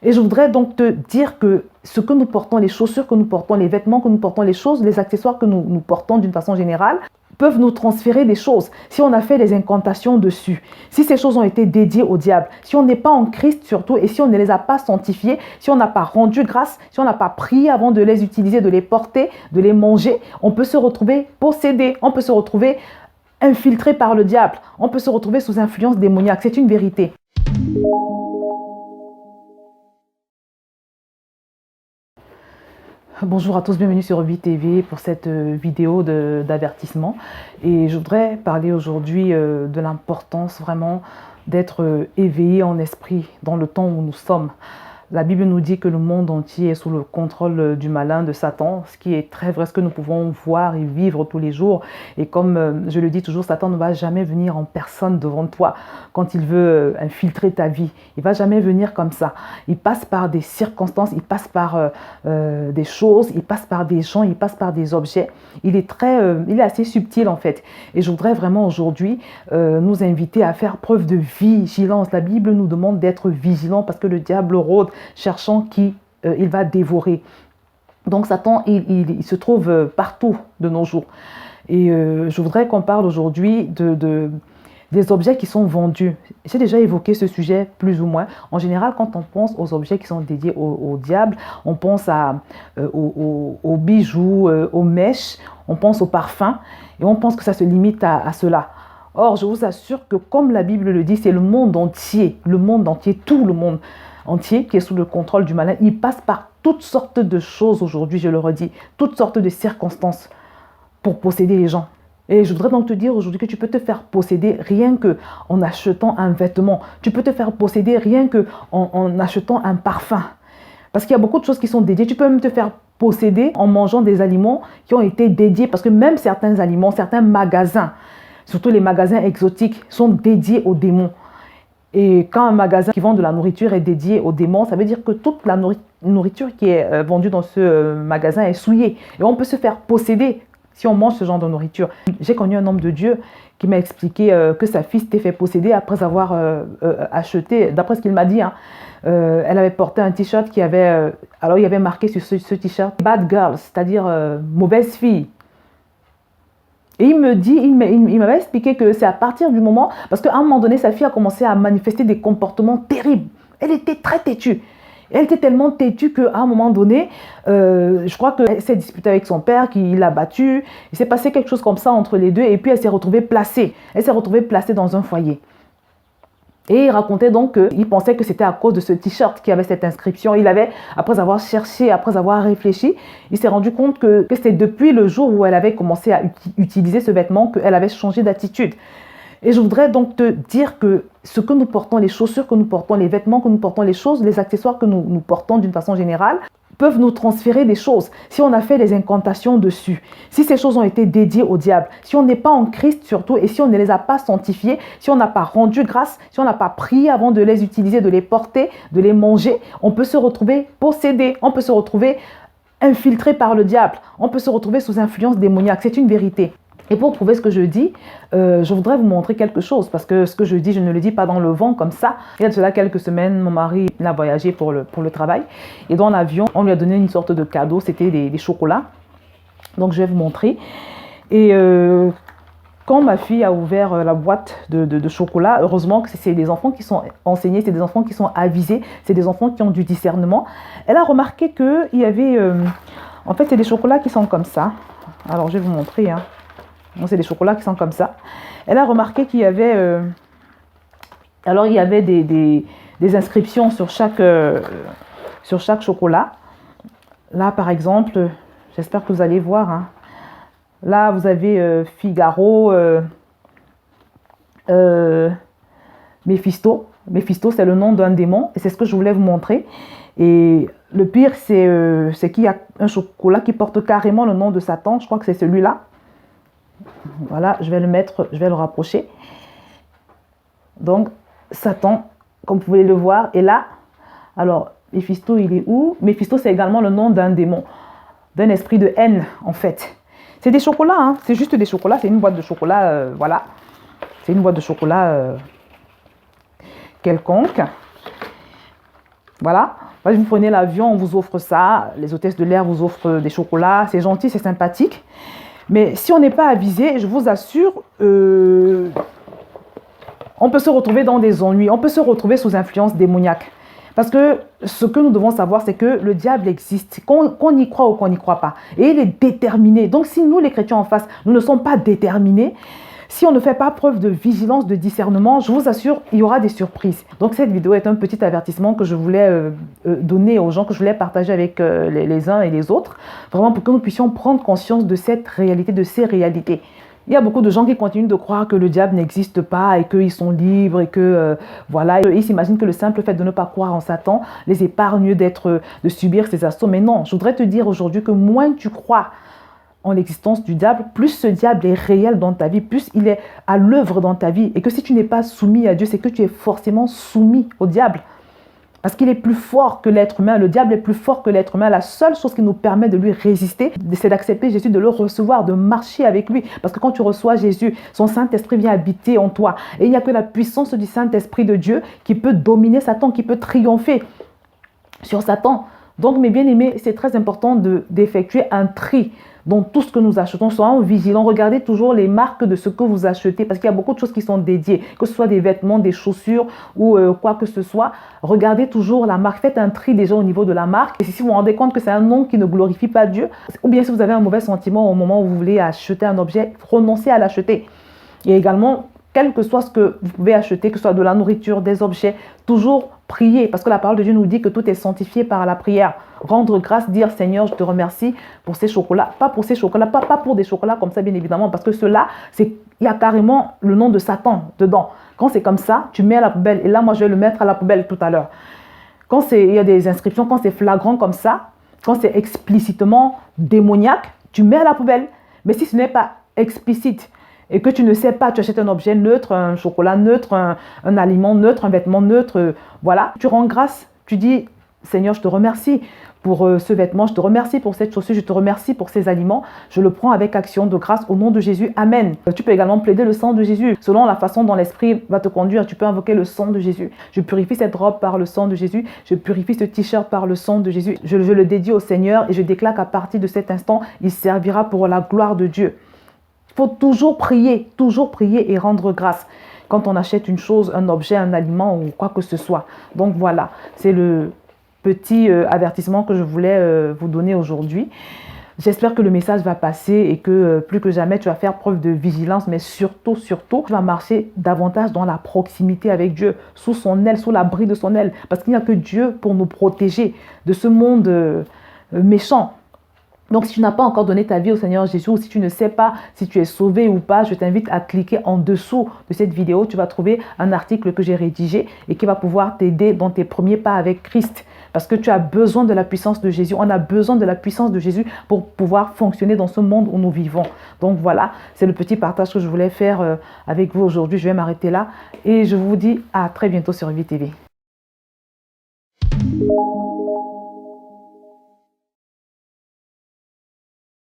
Et je voudrais donc te dire que ce que nous portons, les chaussures que nous portons, les vêtements que nous portons, les choses, les accessoires que nous portons d'une façon générale, peuvent nous transférer des choses. Si on a fait des incantations dessus, si ces choses ont été dédiées au diable, si on n'est pas en Christ surtout, et si on ne les a pas sanctifiées, si on n'a pas rendu grâce, si on n'a pas prié avant de les utiliser, de les porter, de les manger, on peut se retrouver possédé, on peut se retrouver infiltré par le diable, on peut se retrouver sous influence démoniaque. C'est une vérité. Bonjour à tous, bienvenue sur Vie TV pour cette vidéo d'avertissement. Et je voudrais parler aujourd'hui de l'importance vraiment d'être éveillé en esprit dans le temps où nous sommes. La Bible nous dit que le monde entier est sous le contrôle du malin, de Satan, ce qui est très vrai, ce que nous pouvons voir et vivre tous les jours. Et comme je le dis toujours, Satan ne va jamais venir en personne devant toi quand il veut infiltrer ta vie. Il ne va jamais venir comme ça. Il passe par des circonstances, il passe par des choses, il passe par des gens, il passe par des objets. Il est assez subtil en fait. Et je voudrais vraiment aujourd'hui nous inviter à faire preuve de vigilance. La Bible nous demande d'être vigilants parce que le diable rôde cherchant qui il va dévorer. Donc Satan, il se trouve partout de nos jours. Et je voudrais qu'on parle aujourd'hui des objets qui sont vendus. J'ai déjà évoqué ce sujet plus ou moins. En général, quand on pense aux objets qui sont dédiés au diable, on pense aux bijoux, aux mèches, on pense aux parfums et on pense que ça se limite à cela. Or, je vous assure que comme la Bible le dit, c'est le monde entier, tout le monde entier qui est sous le contrôle du malin. Il passe par toutes sortes de choses aujourd'hui, je le redis, toutes sortes de circonstances pour posséder les gens. Et je voudrais donc te dire aujourd'hui que tu peux te faire posséder rien qu'en achetant un vêtement. Tu peux te faire posséder rien qu'en achetant un parfum. Parce qu'il y a beaucoup de choses qui sont dédiées. Tu peux même te faire posséder en mangeant des aliments qui ont été dédiés. Parce que même certains aliments, certains magasins, surtout les magasins exotiques, sont dédiés aux démons. Et quand un magasin qui vend de la nourriture est dédié aux démons, ça veut dire que toute la nourriture qui est vendue dans ce magasin est souillée. Et on peut se faire posséder si on mange ce genre de nourriture. J'ai connu un homme de Dieu qui m'a expliqué que sa fille s'était fait posséder après avoir acheté, d'après ce qu'il m'a dit, elle avait porté un t-shirt qui avait, alors il y avait marqué sur ce t-shirt « Bad girl », c'est-à-dire mauvaise fille. Et il m'avait expliqué que c'est à partir du moment, parce qu'à un moment donné, sa fille a commencé à manifester des comportements terribles. Elle était très têtue. Elle était tellement têtue qu'à un moment donné, je crois qu'elle s'est disputée avec son père, qu'il l'a battue. Il s'est passé quelque chose comme ça entre les deux et puis elle s'est retrouvée placée. Elle s'est retrouvée placée dans un foyer. Et il racontait donc qu'il pensait que c'était à cause de ce t-shirt qui avait cette inscription. Il avait, après avoir cherché, après avoir réfléchi, il s'est rendu compte que c'était depuis le jour où elle avait commencé à utiliser ce vêtement qu'elle avait changé d'attitude. Et je voudrais donc te dire que ce que nous portons, les chaussures que nous portons, les vêtements que nous portons, les choses, les accessoires que nous portons d'une façon générale, peuvent nous transférer des choses. Si on a fait des incantations dessus, si ces choses ont été dédiées au diable, si on n'est pas en Christ surtout, et si on ne les a pas sanctifiées, si on n'a pas rendu grâce, si on n'a pas prié avant de les utiliser, de les porter, de les manger, on peut se retrouver possédé, on peut se retrouver infiltré par le diable, on peut se retrouver sous influence démoniaque. C'est une vérité. Et pour prouver ce que je dis, je voudrais vous montrer quelque chose, parce que ce que je dis, je ne le dis pas dans le vent comme ça. Il y a de cela quelques semaines, mon mari il a voyagé pour le travail, et dans l'avion, on lui a donné une sorte de cadeau, c'était des chocolats. Donc je vais vous montrer. Et quand ma fille a ouvert la boîte de chocolat, heureusement que c'est des enfants qui sont enseignés, c'est des enfants qui sont avisés, c'est des enfants qui ont du discernement. Elle a remarqué qu'il y avait, en fait c'est des chocolats qui sont comme ça. Alors je vais vous montrer, c'est des chocolats qui sont comme ça. Elle a remarqué qu'il y avait, alors il y avait des inscriptions sur chaque chocolat. Là par exemple, j'espère que vous allez voir. Là vous avez Figaro, Méphisto. Méphisto c'est le nom d'un démon et c'est ce que je voulais vous montrer. Et le pire c'est qu'il y a un chocolat qui porte carrément le nom de Satan. Je crois que c'est celui-là. Voilà, je vais le mettre, je vais le rapprocher. Donc, Satan, comme vous pouvez le voir, est là. Alors, Méphisto, il est où? Méphisto, c'est également le nom d'un démon, d'un esprit de haine, en fait. C'est des chocolats, c'est juste des chocolats, c'est une boîte de chocolat, voilà. C'est une boîte de chocolat quelconque. Voilà. Vous prenez l'avion, on vous offre ça. Les hôtesses de l'air vous offrent des chocolats. C'est gentil, c'est sympathique. Mais si on n'est pas avisé, je vous assure, on peut se retrouver dans des ennuis. On peut se retrouver sous influence démoniaque. Parce que ce que nous devons savoir, c'est que le diable existe, qu'on y croit ou qu'on n'y croit pas. Et il est déterminé. Donc si nous, les chrétiens en face, nous ne sommes pas déterminés, si on ne fait pas preuve de vigilance, de discernement, je vous assure, il y aura des surprises. Donc cette vidéo est un petit avertissement que je voulais donner aux gens, que je voulais partager avec les uns et les autres, vraiment pour que nous puissions prendre conscience de cette réalité, de ces réalités. Il y a beaucoup de gens qui continuent de croire que le diable n'existe pas et qu'ils sont libres et que, voilà, ils s'imaginent que le simple fait de ne pas croire en Satan les épargne de subir ces assauts. Mais non, je voudrais te dire aujourd'hui que moins tu crois en l'existence du diable, plus ce diable est réel dans ta vie, plus il est à l'œuvre dans ta vie. Et que si tu n'es pas soumis à Dieu, c'est que tu es forcément soumis au diable. Parce qu'il est plus fort que l'être humain. Le diable est plus fort que l'être humain. La seule chose qui nous permet de lui résister, c'est d'accepter Jésus, de le recevoir, de marcher avec lui. Parce que quand tu reçois Jésus, son Saint-Esprit vient habiter en toi. Et il n'y a que la puissance du Saint-Esprit de Dieu qui peut dominer Satan, qui peut triompher sur Satan. Donc, mes bien-aimés, c'est très important d'effectuer un tri dans tout ce que nous achetons. Soyons vigilants, regardez toujours les marques de ce que vous achetez, parce qu'il y a beaucoup de choses qui sont dédiées, que ce soit des vêtements, des chaussures ou quoi que ce soit. Regardez toujours la marque, faites un tri déjà au niveau de la marque. Et si vous vous rendez compte que c'est un nom qui ne glorifie pas Dieu, ou bien si vous avez un mauvais sentiment au moment où vous voulez acheter un objet, renoncez à l'acheter. Et également, quel que soit ce que vous pouvez acheter, que ce soit de la nourriture, des objets, toujours prier, parce que la parole de Dieu nous dit que tout est sanctifié par la prière. Rendre grâce, dire Seigneur, je te remercie pour ces chocolats, pas pour ces chocolats, pas pour des chocolats comme ça bien évidemment, parce que ceux-là, il y a carrément le nom de Satan dedans. Quand c'est comme ça, tu mets à la poubelle, et là moi je vais le mettre à la poubelle tout à l'heure. Quand il y a des inscriptions, quand c'est flagrant comme ça, quand c'est explicitement démoniaque, tu mets à la poubelle. Mais si ce n'est pas explicite, et que tu ne sais pas, tu achètes un objet neutre, un chocolat neutre, un aliment neutre, un vêtement neutre, voilà, tu rends grâce, tu dis, Seigneur, je te remercie pour ce vêtement, je te remercie pour cette chaussure, je te remercie pour ces aliments, je le prends avec action de grâce au nom de Jésus, Amen. Tu peux également plaider le sang de Jésus, selon la façon dont l'Esprit va te conduire, tu peux invoquer le sang de Jésus. Je purifie cette robe par le sang de Jésus, je purifie ce t-shirt par le sang de Jésus, je le dédie au Seigneur et je déclare qu'à partir de cet instant, il servira pour la gloire de Dieu. Il faut toujours prier et rendre grâce quand on achète une chose, un objet, un aliment ou quoi que ce soit. Donc voilà, c'est le petit avertissement que je voulais vous donner aujourd'hui. J'espère que le message va passer et que plus que jamais tu vas faire preuve de vigilance, mais surtout, tu vas marcher davantage dans la proximité avec Dieu, sous son aile, sous l'abri de son aile, parce qu'il n'y a que Dieu pour nous protéger de ce monde méchant. Donc, si tu n'as pas encore donné ta vie au Seigneur Jésus, ou si tu ne sais pas si tu es sauvé ou pas, je t'invite à cliquer en dessous de cette vidéo. Tu vas trouver un article que j'ai rédigé et qui va pouvoir t'aider dans tes premiers pas avec Christ. Parce que tu as besoin de la puissance de Jésus. On a besoin de la puissance de Jésus pour pouvoir fonctionner dans ce monde où nous vivons. Donc voilà, c'est le petit partage que je voulais faire avec vous aujourd'hui. Je vais m'arrêter là et je vous dis à très bientôt sur VTV.